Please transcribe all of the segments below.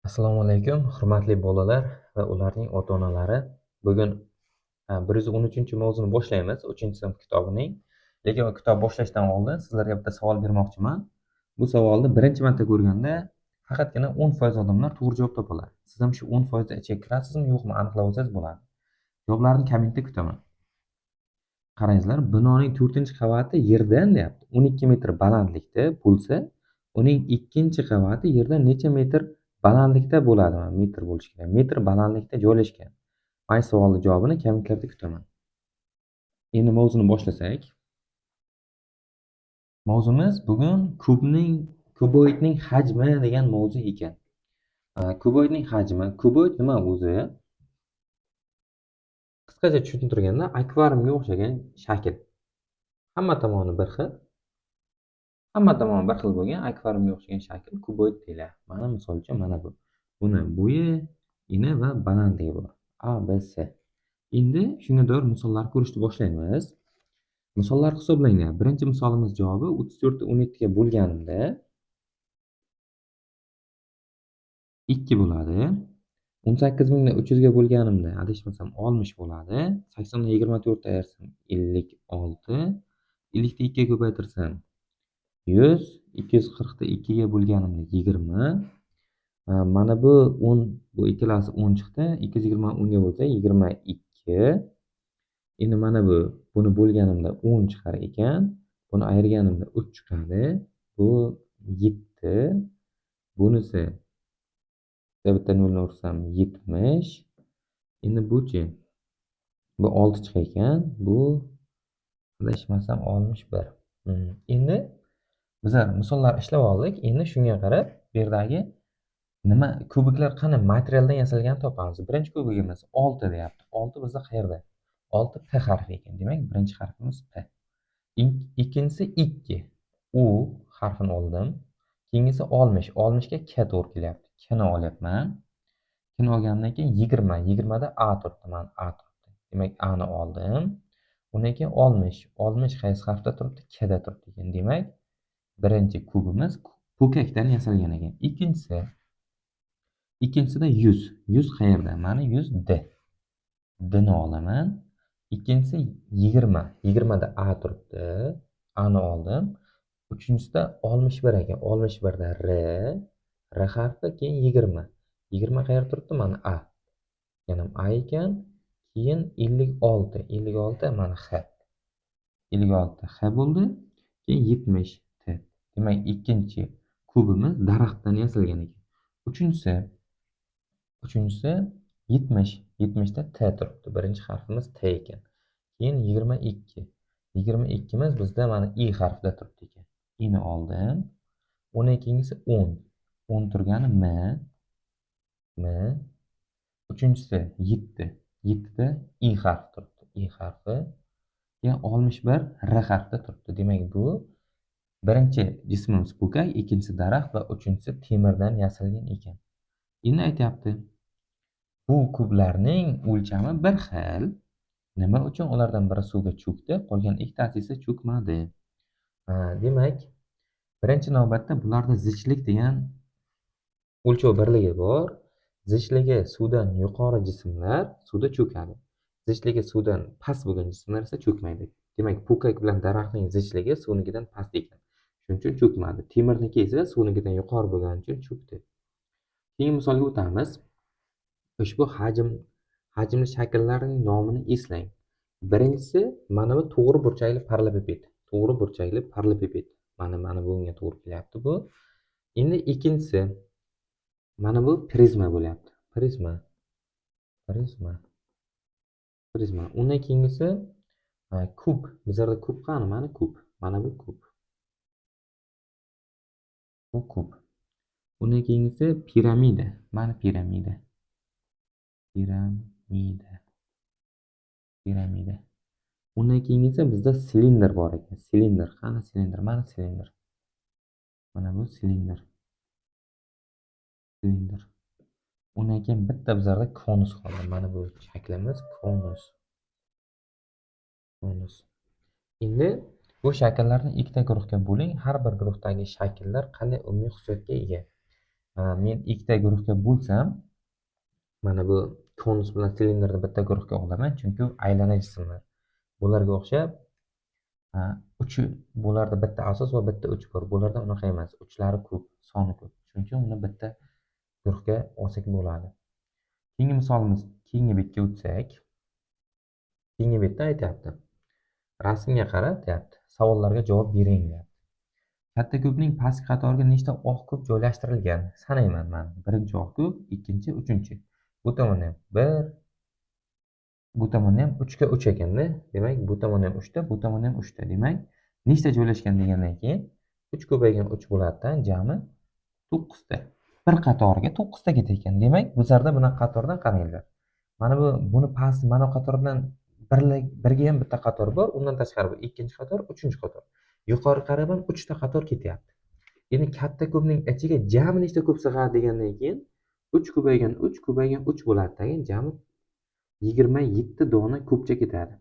Assalomu alaykum, hurmatli bolalar va ularning ota-onalari. Bugun 113 mavzuni boshlaymiz, 3-sinf kitobining. Lekin bu kitob boshlashdan oldin sizlarga bitta savol bermoqchiman. Bu savolni birinchi marta ko'rganda faqatgina 10% odamlar to'g'ri javob topadilar. Siz ham shu 10% ichiga kirasizmi, yo'qmi aniqlab olsangiz bo'ladi. Javoblarni kommentda kutaman. Qarangizlar, binoning 4-qavati yerdan deyapti. 12 metr balandlikda bo'lsa, uning 2-qavati yerdan necha metr balandlikda bo'ladi? Metr bo'lishi kerak. Metr balandlikda joylashgan. Mana savolning javobini kommentlarda kutaman. Endi mavzuni boshlasak. Mavzumiz bugun kuboidning hajmi degan mavzu ekan. Kuboidning hajmi, kuboid nima o'zi? Qisqacha tushuntirganda, akvariumga o'xshagan shakl. Hamma tomoni bir xil bo'lgan akvariumga o'xshagan shakl kuboid deyiladi. Mana misol uchun mana bu. Buni bo'yi, eni va balandligi bor. A, B, C. Endi shunga doir misollar ko'rishni boshlaymiz. Misollar hisoblangan. Birinchi misolimiz javobi 34 ni 17 ga bo'lganimda 2 bo'ladi. 18000 ni 300 ga bo'lganimda, adashmasam 60 bo'ladi. 80 ni 24 ga ayrsam 56. 50 ni 2 ga ko'paytirsam 100, 240 ni 2 ga bo'lganimda 20. Mana bu 10, bu ikkalasi 10 chiqdi. 220 10 ga bo'lsa 22. Endi mana buni bo'lganimda 10 chiqar ekan. Buni ayirganimda 3 chiqadi. Bu 7. Bunisi bitta 0 ni ursam 70. Endi buchi? Bu 6 chiqar ekan. Bu adashmasam 61. Endi bizlar misollar ishlab oldik. Endi shunga qarab bu yerdagi nima kubiklar qani materialdan yasalganini topamiz. Birinchi kubigimiz 6 deyapti. 6 bizda qayerda? 6 P harfi ekan. Demak, birinchi harfimiz P. Ikkinchisi 2. U harfini oldim. Keyingisi 60. 60 ga K to'g'ri kelyapti. K ni olyapman. K ni olgandan keyin 20. 20 da A turibdi. Mana A turibdi. Demak, A ni oldim. Undan keyin 60. 60 qaysi harfda turibdi? K da turibdi ekan. Demak, birinchi kubimiz po'kakdan yasalgan ekan. Ikkinchisida 100. 100 qayerda? Mana 100 D. D ni olaman. Ikkinchisi 20. 20 da A turibdi. A ni oldim. Uchinchisida 61 ekan. 61 da R. R harfi keyin 20. 20 qayerda turibdi? Mana A. Yana A ekan. Keyin 56. 56 mana H. 56 H bo'ldi. Keyin 70 T. Demak, ikkinchi kubimiz daraxtdan yasalgan ekan. Uchinchisi 70. 70 da T turibdi. Birinchi harfimiz T ekan. Keyin 22. 22 miz bizda mana I harfida turibdi ekan. I ni oldim. Undan keyingisi 10. 10 turgani M. Uchinchisi 7. 7 da I harfi turibdi. I harfi. Keyin 61 R harfida turibdi. Demak, bu birinchi jismimiz po'kak, ikkinchisi daraxt va uchinchisi temirdan yasalgan ekan. Endi aytyapti, bu kublarning o'lchami bir xil. Nima uchun ulardan biri suvga cho'kdi, qolgan ikkitasi esa cho'kmadi? Demak, birinchi navbatda bularda zichlik degan o'lchov birligi bor. Zichligi suvdan yuqori jismlar suvda cho'kadi. Zichligi suvdan past bo'lgan jismlar esa cho'kmaydi. Demak, po'kak bilan daraxtning zichligi suvnikidan past ekan. Shuning uchun cho'kmadi. Temirniki esa suvnikidan yuqori bo'lgani uchun cho'kdi. Keyingi misolga o'tamiz. Ushbu hajmli shakllarning nomini eslang. Birinchisi mana bu to'g'ri burchakli paralleliped. To'g'ri burchakli paralleliped. Mana bunga to'g'ri kelyapti bu. Endi ikkinchisi mana bu prizma bo'lyapti. Prizma. Undan keyingisi kub. Bizlarda kub qani? Mana kub. Mana bu kub. Bu kub. Undan keyingisi piramida. Mana piramida. Undan keyingisi bizda silindr bor ekan. Silindr. Qani silindr? Mana silindr. Mana bu silindr. Undan keyin bitta bizlarda konus qoldi. Mana bu shaklimiz konus. Endi bu shakllarni ikkita guruhga bo'ling. Har bir guruhdagi shakllar qanday umumiy xususiyatga ega? Men ikkita guruhga bo'lsam, mana bu konus bilan silindrni bitta guruhga olaman, chunki aylana jismlar. Bularga o'xshab uchi bularda bitta asos va bitta uch bor. Bularda unaqa emas. Uchlari ko'p, soni ko'p. Shuning uchun uni bitta guruhga olsak bo'ladi. Keyingi misolimiz keyingi betga o'tsak, keyingi betda aytyapti. Rasmga qarab deyapti. Savollarga javob bering deyapti. Katta ko'pning pastki qatoriga nechta oq ko'p joylashtirilgan? Sanayman men. Birinchi oq ko'p, ikkinchi, uchinchi. Bu tomonda ham 1, bu tomonda ham 3 ga 3 ekanda. Demak, bu tomonda ham 3 ta, bu tomonda ham 3 ta. Demak, nechta joylashgan degandan keyin 3 ko'paygan 3 bo'ladi-da, jami 9 ta. Bir qatoriga 9 ta ketar ekan. Demak, bizlarda bunaqa qatordan qaranglar. Mana buni past mana qator bilan birga ham bitta qator bor. Undan tashqari bu ikkinchi qator, uchinchi qator. Yuqori qarab ham 3 ta qator ketyapti. Endi katta ko'pning ichiga jami nechta ko'p sig'adi degandan keyin 3 ko'paygan 3 ko'paygan 3 bo'ladi. Jami 27 dona ko'pcha ketadi.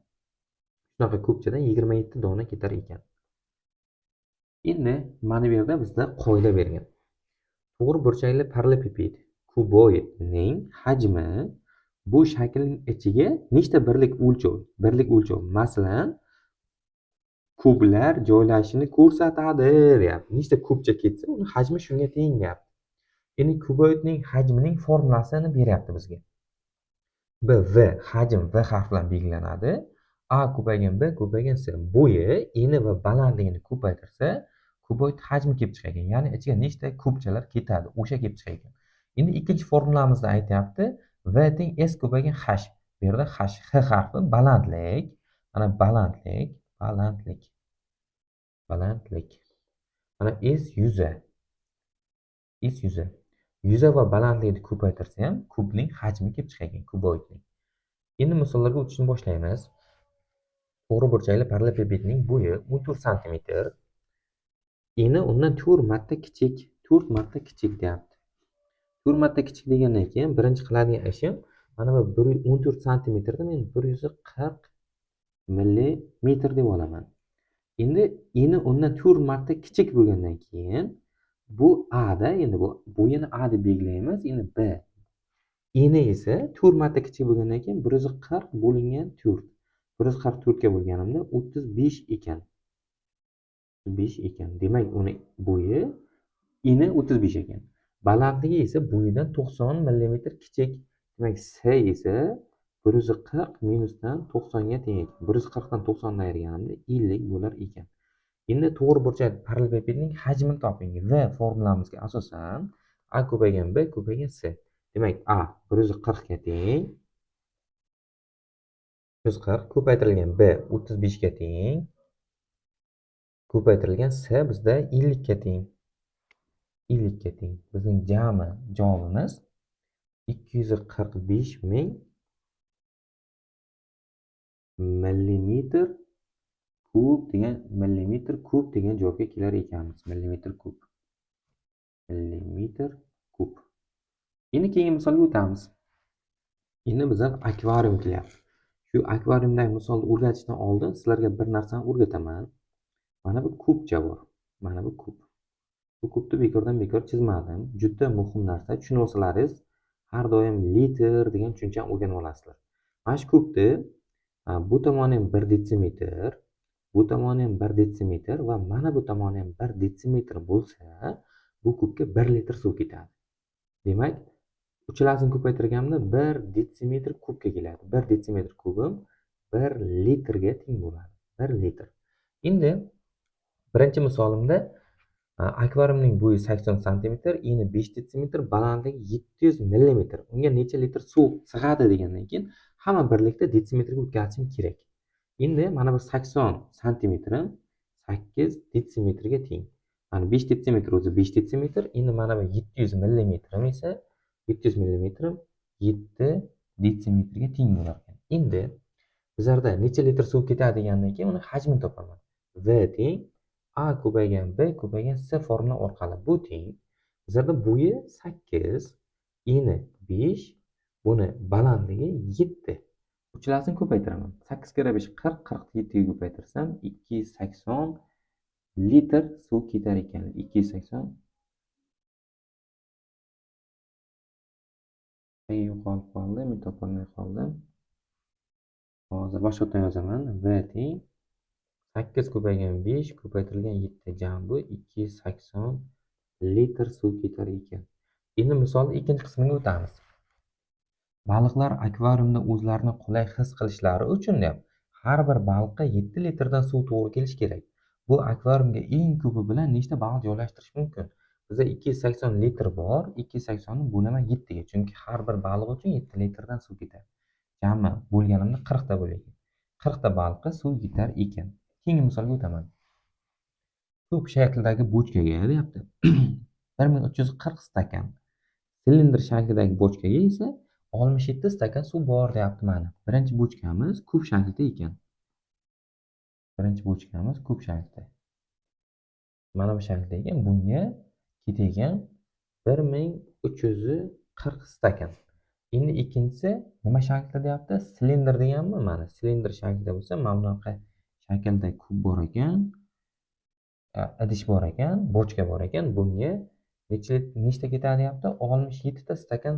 Shunaqa ko'pchadan 27 dona ketar ekan. Endi mana bu yerda bizda qoida bergan. To'g'ri burchakli parallelepiped kuboidning hajmi bu shaklning ichiga nechta birlik o'lchov, masalan, kublar joylashishini ko'rsatadi, deyapti. Nechta ko'pcha ketsa, uni hajmi shunga teng, deyapti. Endi kuboidning hajmining formulasini beryapti bizga. V hajm V harfi bilan belgilanadi. A ko'paygan B ko'paygan C. Bo'yi, eni va balandligini ko'paytirsa, kuboid hajmi kelib chiqar ekan. Ya'ni ichiga nechta ko'pchalar ketadi, o'sha kelib chiqar ekan. Endi ikkinchi formulamizda aytyapti, V teng S ko'paygan H. Bu yerda H harfi balandlik. Mana balandlik. Mana S yuza. Yuza va balandlikni ko'paytirsa ham kubning hajmi kelib chiqar ekan, kuboidning. Endi misollarga o'tishni boshlaymiz. To'g'ri burchakli parallelepipedning bo'yi 14 sm. Eni undan 4 marta kichik, deyapti. 4 marta kichik degandan keyin birinchi qiladigan ishim mana bu 14 sm men 140 millimetr deb olaman. Endi eni undan 4 marta kichik bo'lgandan keyin bu A da, endi bu bo'yini A deb belgilaymiz, endi B. Eni esa 4 marta kichik bo'lgandan keyin 140 bo'lingan 4. 144 ga bo'lganimda 35 ekan. Demak, uni bo'yi eni 35 ekan. Balandligi esa bo'yidan 90 mm kichik. Demak, S esa 140 minusdan 90 ga teng ekan. 140 dan 90 ni ayirganimda 50 bo'lar ekan. Endi to'g'ri burchak parallelepipedning hajmini toping. V formulamizga asosan A ko'paygan B ko'paygan C. Demak, A 140 ga teng. 140 ko'paytirilgan B 35 ga teng. Ko'paytirilgan C bizda 50 ga teng. Bizning javobimiz 245 ming millimetr kub degan javobga kelar ekanmiz. Millimetr kub. Endi keyingi misolga o'tamiz. Endi bizlar akvarium kelyapti. Shu akvariumdagi misolni o'rgatishdan oldin sizlarga bir narsani o'rgataman. Mana bu kubcha bor. Mana bu kub. Bu kubni bekordan-bekor chizmadim. Juda muhim narsa. Tushunib olsalaringiz, har doim litr degan tushunchani o'rganib olasizlar. Mana shu kubni bu tomoni ham 1 detsimetr, bu tomoni ham 1 detsimetr va mana bu tomoni ham 1 detsimetr bo'lsa, bu kubga 1 litr suv ketadi. Demak, uchalasini ko'paytirganimda 1 detsimetr kubga keladi. 1 detsimetr kubim 1 litrga teng bo'ladi. 1 litr. Endi birinchi misolimda akvariumning bo'yi 80 sm, eni 5 detsimetr, balandligi 700 mm. Unga necha litr suv sig'adi degandan keyin hamma birlikda detsimetrga o'tkazishim kerak. Endi mana bu 80 santimetrim 8 detsimetrga teng. Mana 5 detsimetr o'zi 5 detsimetr. Endi mana bu 700 mm esa 700 mm 7 detsimetrga teng bo'lar ekan. Endi bizlarda necha litr suv ketadi degandan keyin uni hajmini topaman. V teng A ko'paygan B ko'paygan C formula orqali. Bu teng. Bizlarda bo'yi 8, eni 5, buni balandligi 7. Uchalasini ko'paytiraman. 8 kira 5 40, 47 ga ko'paytirsam 280 litr suv ketar ekan. 280 yo'qolib qoldi, men topolmay qoldim. Hozir boshqatdan yozaman. V teng 8 ko'paygan 5 ko'paytirilgan 7 jami bu 280 litr suv ketar ekan. Endi misolni ikkinchi qismiga o'tamiz. Baliqlar akvariumda o'zlarini qulay his qilishlari uchun har bir baliqqa 7 litrdan suv to'g'ri kelishi kerak. Bu akvariumga eng ko'pi bilan nechta baliq joylashtirish mumkin? Bizda 280 litr bor, 280 ni bo'laman 7 ga, chunki har bir baliq uchun 7 litrdan suv ketadi. Jami bo'lganimda 40 ta bo'lar ekan. 40 ta baliqqa suv yetar ekan. Keyingi misolga o'taman. Ko'p shaklidagi bochkaga deyapti. 1340 stakan. Silindr shaklidagi bochkaga esa 67 stakan suv bor deyapti mana. Birinchi bochkamiz kub shaklida ekan. Birinchi bochkamiz kub shaklida. Mana bu shaklda ekan. Bunga ketadigan 1340 stakan. Endi ikkinchisi nima shaklda deyapti? Silindr deganmi? Mana silindr shaklida bo'lsa, mana bunaqa shaklda kub bor ekan. Idish bor ekan, bochka bor ekan. Bunga nechta ketadi deyapti? 67 ta stakan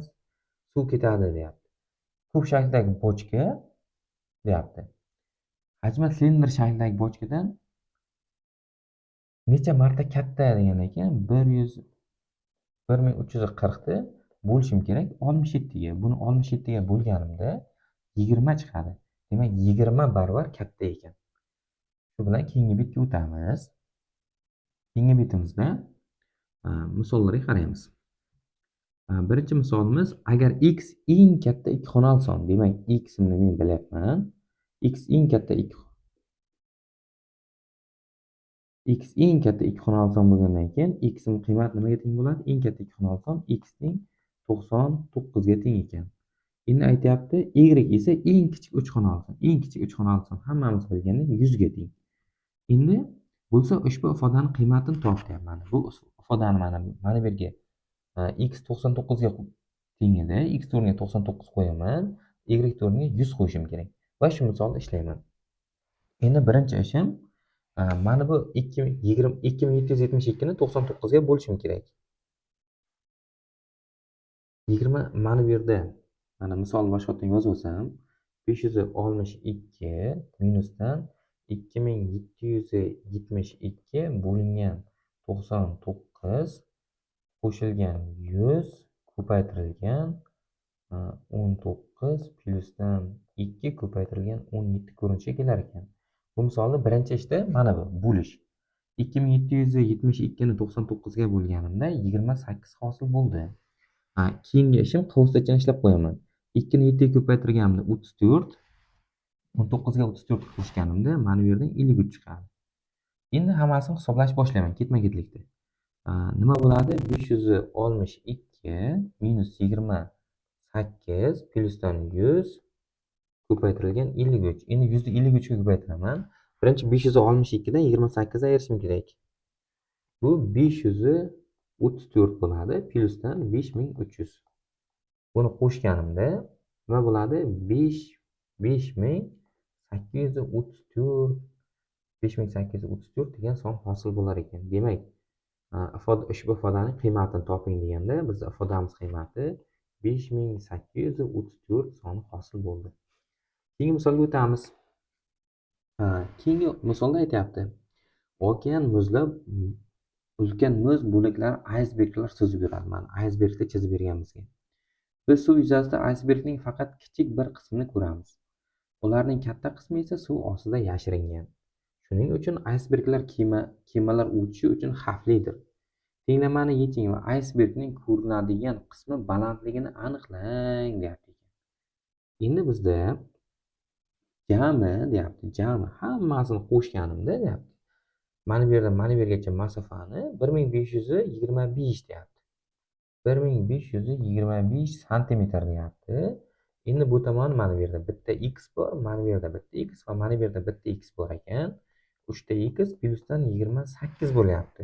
suv ketadi deyapti. Kub shaklidagi bochka deyapti. Hajmi silindr shaklidagi bochkadan necha marta katta degan ekan? 1340 ni bo'lishim kerak 67 ga. Buni 67 ga bo'lganimda 20 chiqadi. Demak, 20 barobar katta ekan. Shu bilan keyingi betga o'tamiz. Keyingi betimizda misollarga qaraymiz. Birinchi misolimiz, agar x eng katta ikki xonali son, demak x ni men bilyapman. X eng katta ikki xonali son bo'lgandan keyin x ning qiymati nimaga teng bo'ladi? Eng katta ikki xonali son x teng 99 ga teng ekan. Endi aytayapti, y esa eng kichik uch xonali son. Eng kichik uch xonali son hammamiz bilgandek 100 ga teng. Endi bo'lsa ushbu ifodaning qiymatini top deyapman. Bu ifodani mana bu yerga x 99 ga teng edi. X o'rniga 99 qo'yaman, y o'rniga 100 qo'yishim kerak. Va shu misolda ishlayman. Endi birinchi ishim mana bu 2772 ni 99 ga bo'lishim kerak. 20 mana bu yerda mana misol boshqatdan yozib olsam, 562 minusdan 2772 bo'lingan 99 qo'shilgan 100 ko'paytirilgan 19 plyusdan 2 ko'paytirilgan 17 ko'rinishga kelar ekan. Bu misolda birinchi ishda mana bu bo'lish. 2772 ni 99 ga bo'lganimda 28 hosil bo'ldi. Keyingi ishim qovusdachani ishlab qo'yaman. 2 ni 7 ga ko'paytirganimda 34, 19 ga 34 qo'shganimda mana bu yerdan 53 chiqadi. Endi hammasini hisoblash boshlayman ketma-ketlikda. Nima bo'ladi? 562 minus 28 plyusdan 100 ko'paytirilgan 53. Endi 100 ni 53 ga ko'paytiraman. Birinchi 562 dan 28 ga ayirishim kerak. Bu 534 bo'ladi plyusdan 5300. Buni qo'shganimda nima bo'ladi? 5834 degan son hosil bo'lar ekan. Demak, ushbu ifodaning qiymatini toping deganda, bizning ifodamiz qiymati 5834 soni hosil bo'ldi. Keyingi misolga o'tamiz. Keyingi misolda aytayapti. Okean muzlab ulkan muz bo'laklari aysberglar suzib yuradi. Mana aysbergda chizib berganmizga. Biz suv yuzasida aysbergning faqat kichik bir qismini ko'ramiz. Ularning katta qismi esa suv ostida yashiringan. Shuning uchun aysberglar kemalar uchishi uchun xavflidir. Tenglamani yeching va aysbergning ko'rinadigan qismi balandligini aniqlang deyapti. Endi bizda jami hammasini qo'shganimda deyapti. Mana bu yerdan mana bu yergacha masofani 1525 deyapti. 1525 santimetr deyapti. Endi bu tomon mana bu yerda bitta x bor, mana bu yerda bitta x va mana bu yerda bitta x bor ekan. 3 ta x plyusdan 28 bo'lyapti.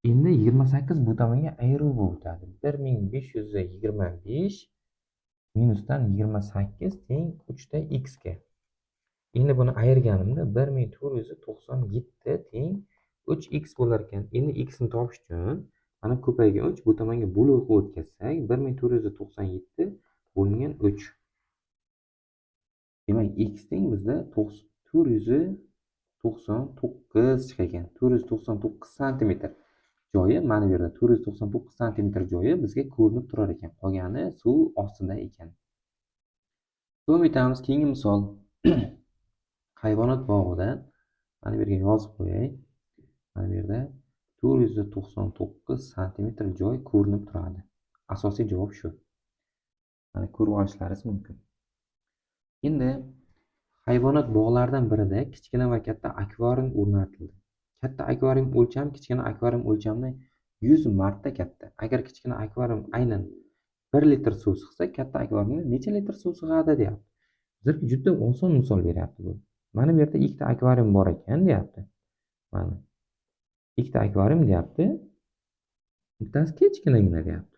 Endi 28 bu tomonga ayruv bo'lib o'tadi. 1525 minusdan 28 teng 3 ta x ga. Endi buni ayirganimda 1497 teng 3x bo'lar ekan. Endi x ni topish uchun Mana ko'paygan 3 bu tomonga bo'lib o'tkazsak 1497 bo'lingan 3. Demak, x teng bizda 499 chiqar ekan. 499 santimetr joyi mana bu yerda 499 santimetr joyi bizga ko'rinib turar ekan. Qolgani suv ostida ekan. Davom etamiz. Keyingi misol. Hayvonot bog'ida mana bu yerga yozib qo'yay. Mana bu yerda 499 santimetr joy ko'rinib turadi. Asosiy javob shu. Mana ko'rib olishlaringiz mumkin. Endi hayvonot bog'laridan birida kichkina va katta akvarium o'rnatildi. Katta akvarium o'lchami kichkina akvarium o'lchamidan 100 marta katta. Agar kichkina akvarium aynan 1 litr suv sig'sa, katta akvariumda necha litr suv sig'adi deyapti. Bizga juda oson misol beryapti bu. Mana bu yerda ikkita akvarium bor ekan deyapti. Mana ikkita akvarium deyapti. Bittasi kichkinagina deyapti.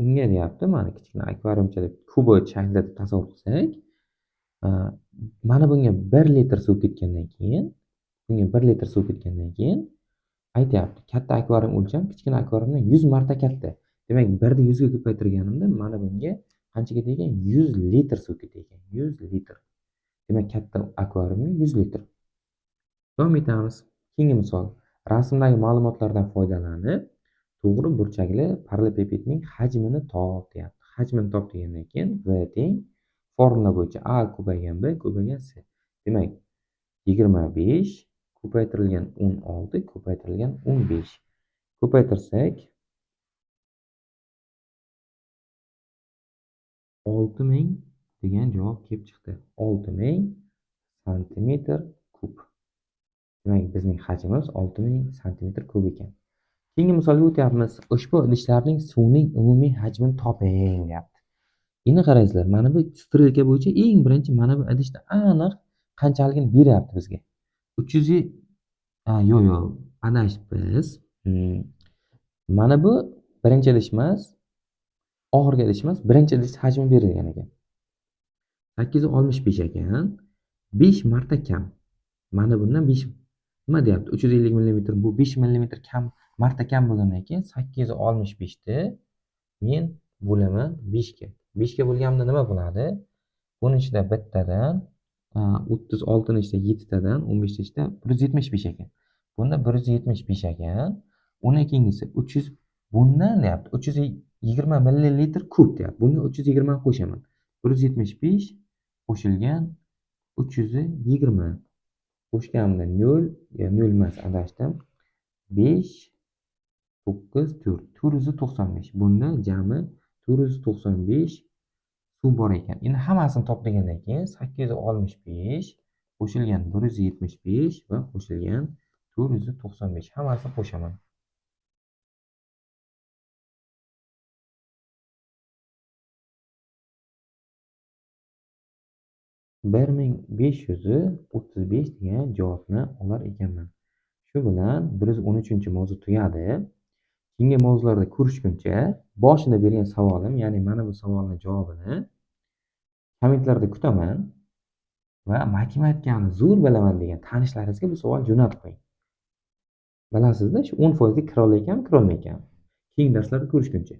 Unga deyapti, mana kichkina akvariumcha deb kubot shaklida tasavvur qilsak, mana bunga 1 litr suv ketgandan keyin, aytyapti, katta akvarium o'lcham kichkina akvariumdan 100 marta katta. Demak, 1 ni 100 ga ko'paytirganimda mana bunga qancha ketar ekan? 100 litr suv ketar ekan. 100 litr. Demak, katta akvariumga 100 litr. Davom etamiz. Keyingi misol. Rasmdagi ma'lumotlardan foydalanib, to'g'ri burchakli parallelepipedning hajmini top deyapti. Hajmini top degandan keyin v teng formula bo'yicha a ko'paygan b ko'paygan c. Demak, 25 ko'paytirilgan 16 ko'paytirilgan 15. Ko'paytirsak 6000 degan javob kelib chiqdi. 6000 santimetr kub. Demak, bizning hajmimiz 6000 santimetr kub ekan. Keyingi misolga o'tyapmiz. Ushbu idishlarning suvning umumiy hajmini toping deyapti. Endi qarangizlar, mana bu strelka bo'yicha eng birinchi mana bu idishda aniq qanchaligini beryapti bizga. 300 yo'q, adashibmiz. Mana bu birinchi idish emas, oxirgi idish emas, birinchi idish hajmi berilgan ekan. 865 ekan. 5 marta kam. Mana bundan 5 nima deyapti? 350 mm bu 5 mm kam marta kam bo'lgandan keyin 865 ni men bo'laman 5 ga. 5 ga bo'lganimda nima bo'ladi? Buning ichida bittadan 36 ni ichida 7 tadan 15 ta ichida 175 ekan. Bunda 175 ekan. Undan keyingisi 300 bundan deyapti. 320 millilitr kub deyapti. Bunga 320 qo'shaman. 175 qo'shilgan 320 qo'shganimda 0 emas, adashdim. 5 9 4 495. Bunda jami 495 suv bor ekan. Endi hammasini toplagandan keyin 865 qo'shilgan 175 va qo'shilgan 495 hammasini qo'shaman. Bir ming 535 degan javobni olar ekanman. Shu bilan 113-mavzu tugadi. Keyingi mavzularda ko'rishguncha, boshida bergan savolim, ya'ni mana bu savolning javobini kommentlarda kutaman va matematikani zo'r bilaman degan tanishlaringizga bu savol jo'natib qo'ying. Bilasizda, shu 10% kira olar ekan, kira olmay ekan. Keyingi darslarda ko'rishguncha.